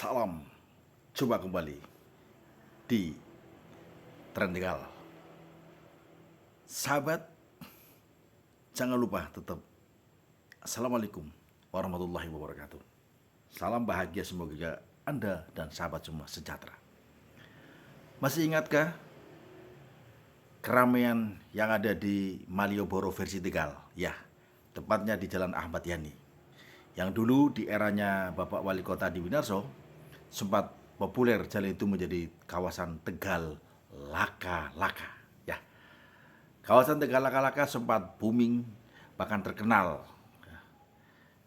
Salam, coba kembali di Tren Tegal. Sahabat, jangan lupa tetap Assalamualaikum warahmatullahi wabarakatuh. Salam bahagia, semoga Anda dan sahabat semua sejahtera. Masih ingatkah keramaian yang ada di Malioboro versi Tegal? Ya, tepatnya di Jalan Ahmad Yani, yang dulu di eranya Bapak Wali Kota Adi Winarso sempat populer jalan itu menjadi kawasan Tegal Laka-Laka. Ya, kawasan Tegal Laka-Laka sempat booming, bahkan terkenal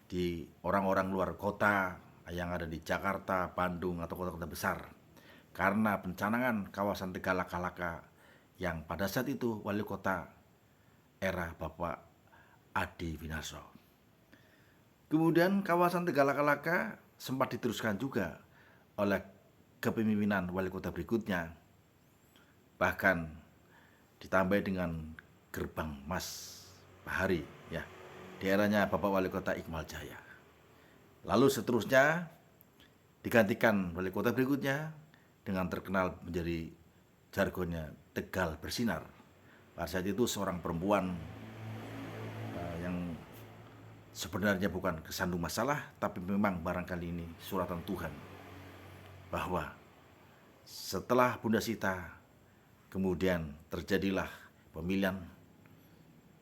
di orang-orang luar kota yang ada di Jakarta, Bandung, atau kota-kota besar karena pencanangan kawasan Tegal Laka-Laka yang pada saat itu wali kota era Bapak Adi Winarso. Kemudian kawasan Tegal Laka-Laka sempat diteruskan juga oleh kepemimpinan wali kota berikutnya, bahkan ditambah dengan Gerbang Mas Bahari ya, di eranya Bapak Wali Kota Iqmal Jaya. Lalu seterusnya digantikan wali kota berikutnya dengan terkenal menjadi jargonnya Tegal Bersinar. Pada saat itu seorang perempuan yang sebenarnya bukan kesandung masalah, tapi memang barangkali ini suratan Tuhan, bahwa setelah Bunda Sita kemudian terjadilah pemilihan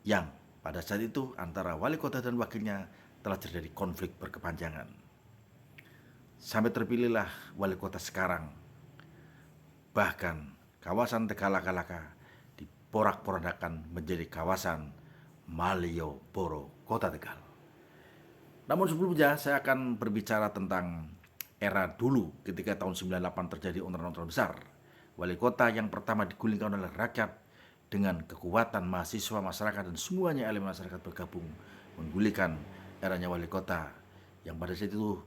yang pada saat itu antara wali kota dan wakilnya telah terjadi konflik berkepanjangan. Sampai terpilihlah wali kota sekarang. Bahkan kawasan Tegal Laka-Laka diporak-porandakan menjadi kawasan Malioboro, Kota Tegal. Namun sebelumnya saya akan berbicara tentang era dulu ketika tahun 98 terjadi onron-onron besar. Wali kota yang pertama digulingkan oleh rakyat dengan kekuatan mahasiswa, masyarakat, dan semuanya elemen masyarakat bergabung menggulingkan eranya wali kota yang pada saat itu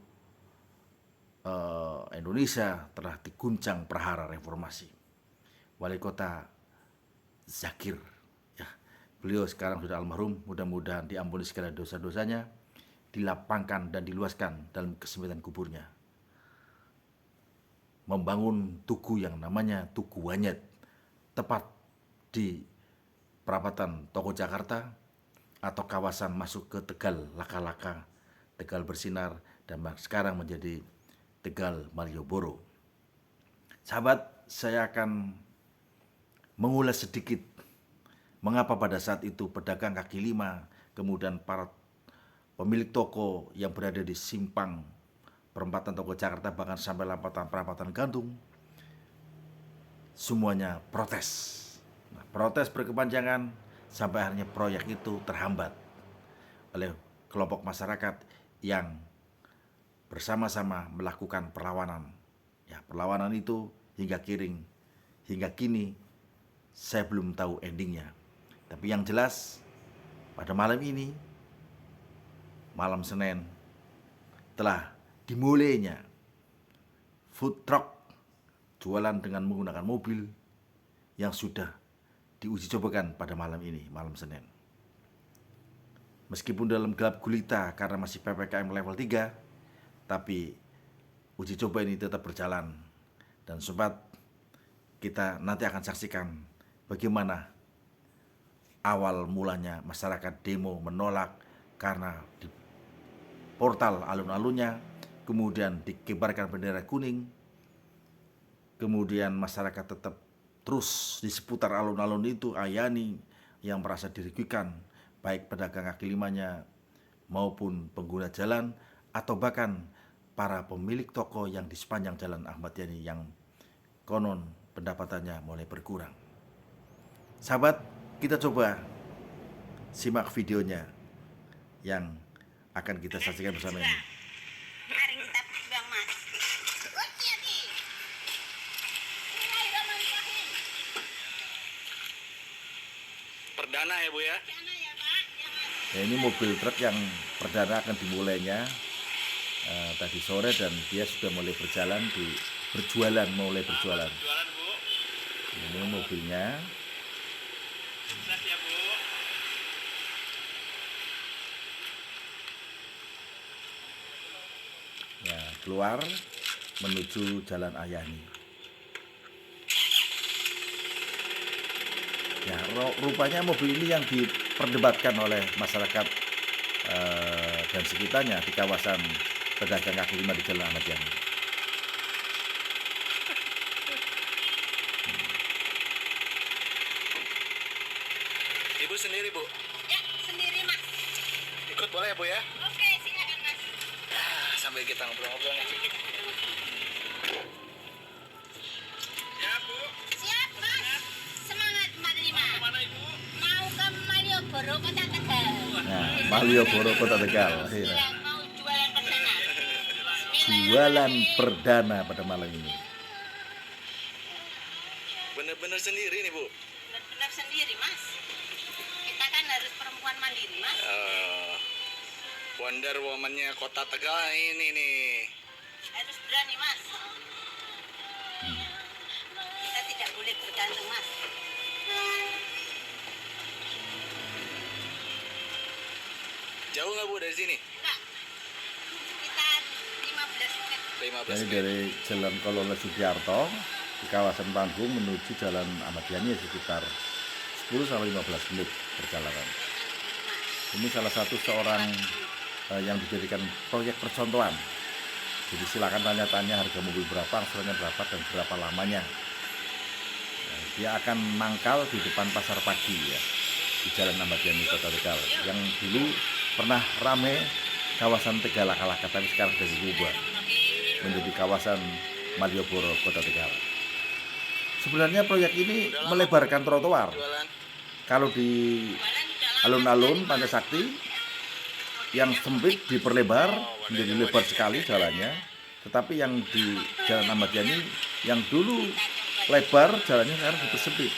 Indonesia telah diguncang prahara reformasi. Wali kota Zakir ya, beliau sekarang sudah almarhum, mudah-mudahan diampuni segala dosa-dosanya, dilapangkan dan diluaskan dalam kesempitan kuburnya. Membangun tugu yang namanya Tugu Wanyet, tepat di perapatan Toko Jakarta atau kawasan masuk ke Tegal Laka-Laka, Tegal Bersinar, dan sekarang menjadi Tegal Malioboro. Sahabat, saya akan mengulas sedikit mengapa pada saat itu pedagang kaki lima, kemudian para pemilik toko yang berada di simpang perempatan Toko Jakarta, bahkan sampai perapatan Gantung, semuanya protes. Protes berkepanjangan sampai akhirnya proyek itu terhambat oleh kelompok masyarakat yang bersama-sama melakukan perlawanan. Ya, perlawanan itu hingga kini saya belum tahu endingnya. Tapi yang jelas pada malam ini, malam Senin, telah dimulainya food truck jualan dengan menggunakan mobil yang sudah diuji cobakan pada malam ini, malam Senin. Meskipun dalam gelap gulita karena masih PPKM level 3, tapi uji coba ini tetap berjalan. Dan sobat, kita nanti akan saksikan bagaimana awal mulanya masyarakat demo menolak karena di portal alun-alunnya kemudian dikibarkan bendera kuning. Kemudian masyarakat tetap terus di seputar alun-alun itu ayani yang merasa dirugikan, baik pedagang kaki limanya maupun pengguna jalan, atau bahkan para pemilik toko yang di sepanjang Jalan Ahmad Yani yang konon pendapatannya mulai berkurang. Sahabat, kita coba simak videonya yang akan kita saksikan bersama ini. Perdana ya Bu ya? Ya, ini mobil truk yang perdana akan dimulainya tadi sore, dan dia sudah mulai berjualan. Jualan Bu. Ini mobilnya. Sukses ya Bu. Ya, keluar menuju Jalan Ayani. Ya, rupanya mobil ini yang diperdebatkan oleh masyarakat dan sekitarnya di kawasan pedagang kaki lima di Jalan Ahmad Yani. Ibu sendiri, Bu? Ya, sendiri mas. Ikut boleh ya, Bu ya? Oke, silakan mas. Sambil kita ngobrol-ngobrol nih. Ya, Bu. Siap mas. Semangat Mbak Lima. Kemana, Ibu? Mau ke Malioboro, Kota Tegal. Nah, Malioboro Kota Tegal. Iya. Iya, mau jualan perdana. Jualan perdana pada malam ini. Bener-bener sendiri nih, Bu? Benar-benar sendiri mas. Kita kan harus perempuan mandiri mas. Wonder Woman-nya Kota Tegal ini nih. Harus berani mas. Kita tidak boleh bergantung mas. Jauh nggak, Bu, dari sini? Enggak. Kita 15 menit. 15 Jadi menit. dari Jalan Kolonel Sugiarto di kawasan Panggung menuju Jalan Ahmad Yani sekitar 10 sampai 15 menit perjalanan. Ini salah satu seorang yang dijadikan proyek percontohan. Jadi silakan tanya-tanya harga mobil berapa, angsurannya berapa, dan berapa lamanya. Nah, dia akan mangkal di depan pasar pagi ya, di Jalan Ahmad Yani Kota Tegal. Yang dulu pernah rame kawasan Tegalaka-Laka, tapi sekarang sudah diubah menjadi kawasan Malioboro Kota Tegal. Sebenarnya proyek ini melebarkan trotoar. Jualan. Kalau di alun-alun Pancasakti yang sempit diperlebar menjadi lebar sekali jalannya, tetapi yang di Jalan Ahmad Yani yang dulu lebar jalannya sekarang dipersempit.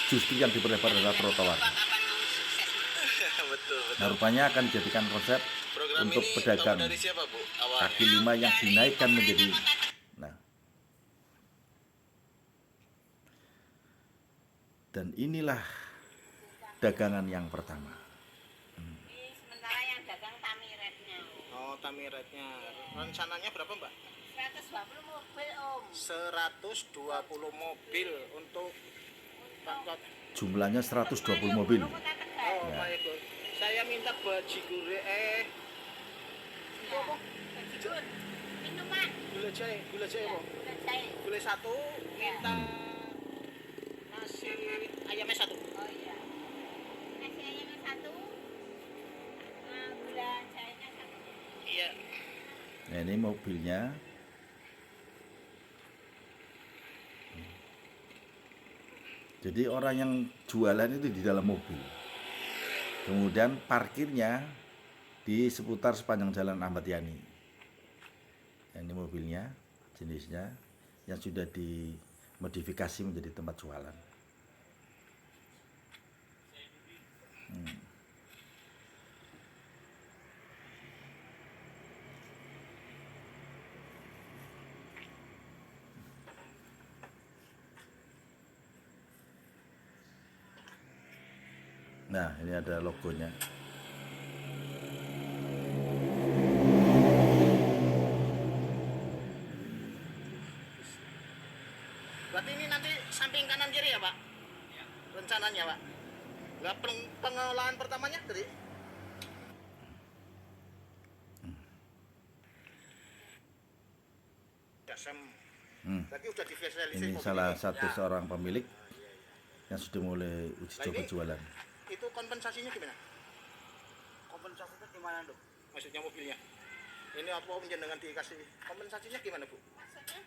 Justru yang diperlebar adalah trotoar. Kapan mau sukses? Betul. Nah, rupanya akan dijadikan konsep Program untuk ini pedagang tahu dari siapa, Bu? Awalnya. kaki lima yang dinaikkan menjadi. Nah, dan inilah dagangan yang pertama. Ini sementara yang dagang tamiretnya. Oh, tamiretnya. Rencananya berapa, Mbak? 120 mobil om. 120 mobil untuk berangkat. Jumlahnya 120 mobil. Kota Tegal. Oh, Ya. baik, Bu. Saya minta baji gure Ya. Bajigur. Minuman. gula jahe, Bu. Gula jahe. Gula satu, minta Hmm. nasi ayamnya satu. Oh iya. Nasi ayamnya satu. Gula jahenya satu. Iya. Nah, ini mobilnya. Jadi orang yang jualan itu di dalam mobil. Kemudian parkirnya di seputar sepanjang Jalan Ahmad Yani. Ini mobilnya, jenisnya yang sudah dimodifikasi menjadi tempat jualan. Nah, ini ada logonya. Berarti ini nanti samping kanan kiri ya, Pak? Rencananya, Pak. Lah pengelolaan pertamanya dari Dasem. Berarti udah divisualisasi Ini mobil salah ini. satu seorang pemilik yang sudah mulai uji Nah, coba ini- jualan. Itu kompensasinya gimana? Kompensasinya gimana, Dok? Maksudnya mobilnya. Ini apa jenengan dikasih kompensasinya gimana, Bu? Maksudnya?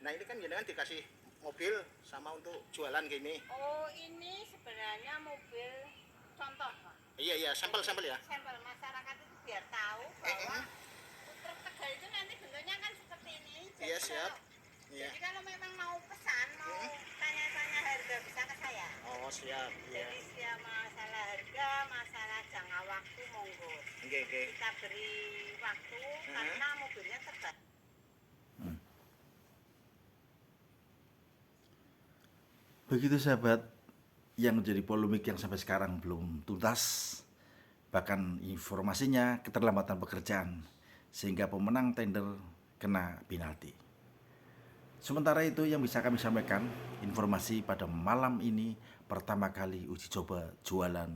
Nah, ini kan jenengan dikasih mobil sama untuk jualan gini. Oh ini sebenarnya mobil contoh Pak. Iya, sampel-sampel ya. Sampel masyarakat itu biar tahu bahwa truk Tegal itu nanti bentuknya kan seperti ini. Jadi Iya, siap. kalau- Iya. Jadi kalau memang mau pesan, mau tanya-tanya harga bisa ke saya. Oh, siap. Iya. Jadi siap masalah harga, masalah jangka waktu monggo. Oke. Kita beri waktu karena mobilnya terbatas. Begitu sahabat, yang menjadi polemik yang sampai sekarang belum tuntas, bahkan informasinya keterlambatan pekerjaan, sehingga pemenang tender kena penalti. Sementara itu yang bisa kami sampaikan, informasi pada malam ini pertama kali uji coba jualan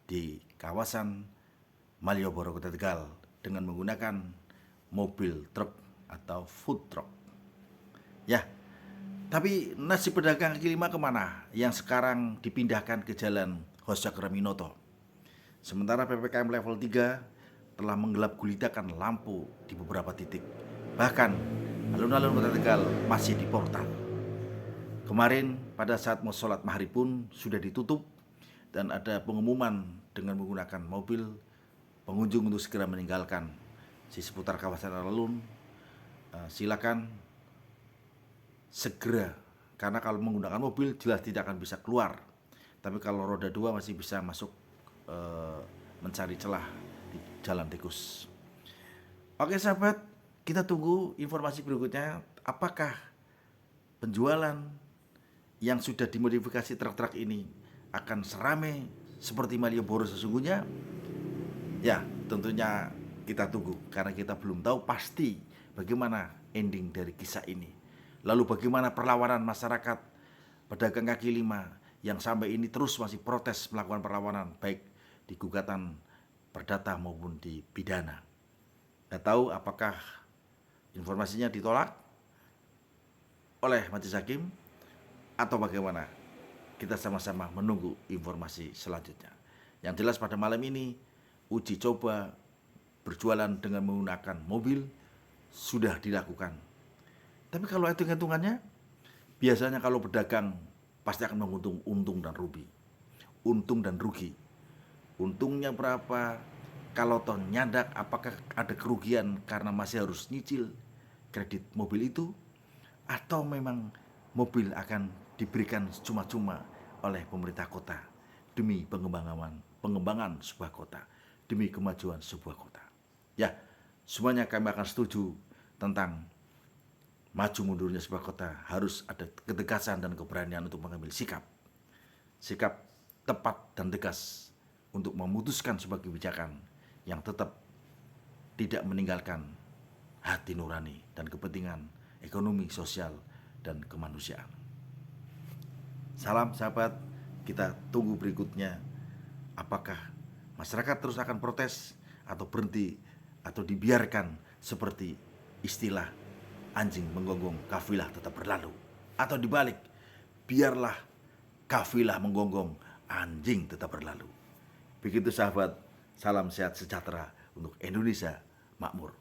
di kawasan Malioboro, Kota Tegal dengan menggunakan mobil truk atau food truck. Ya, tapi nasib pedagang kaki lima kemana yang sekarang dipindahkan ke jalan Hosjakraminoto? Sementara PPKM level 3 telah menggelap gulitakan lampu di beberapa titik. Bahkan alun-alun Kota Tegal masih di portal. Kemarin pada saat mau sholat maghrib pun sudah ditutup dan ada pengumuman dengan menggunakan mobil pengunjung untuk segera meninggalkan di seputar kawasan alun. Silakan segera, karena kalau menggunakan mobil jelas tidak akan bisa keluar. Tapi kalau roda 2 masih bisa masuk mencari celah di jalan tikus. Oke sahabat, kita tunggu informasi berikutnya. Apakah penjualan yang sudah dimodifikasi truk-truk ini akan serame seperti Malioboro sesungguhnya? Ya, tentunya kita tunggu karena kita belum tahu pasti bagaimana ending dari kisah ini. Lalu bagaimana perlawanan masyarakat pedagang kaki lima yang sampai ini terus masih protes melakukan perlawanan baik di gugatan perdata maupun di pidana. Tidak tahu apakah informasinya ditolak oleh majelis hakim atau bagaimana. Kita sama-sama menunggu informasi selanjutnya. Yang jelas pada malam ini uji coba berjualan dengan menggunakan mobil sudah dilakukan. Tapi kalau hitung-hitungannya, biasanya kalau pedagang pasti akan menguntung untung dan rugi. Untung dan rugi. Untungnya berapa? Kalau toh nyandak, apakah ada kerugian karena masih harus nyicil kredit mobil itu? Atau memang mobil akan diberikan cuma-cuma oleh pemerintah kota demi pengembangan sebuah kota, demi kemajuan sebuah kota. Ya, semuanya kami akan setuju tentang maju mundurnya sebuah kota harus ada ketegasan dan keberanian untuk mengambil sikap tepat dan tegas untuk memutuskan sebuah kebijakan yang tetap tidak meninggalkan hati nurani dan kepentingan ekonomi, sosial, dan kemanusiaan. Salam sahabat, kita tunggu berikutnya. Apakah masyarakat terus akan protes atau berhenti atau dibiarkan seperti istilah anjing menggonggong kafilah tetap berlalu, atau dibalik, biarlah kafilah menggonggong anjing tetap berlalu. Begitu sahabat, salam sehat sejahtera untuk Indonesia makmur.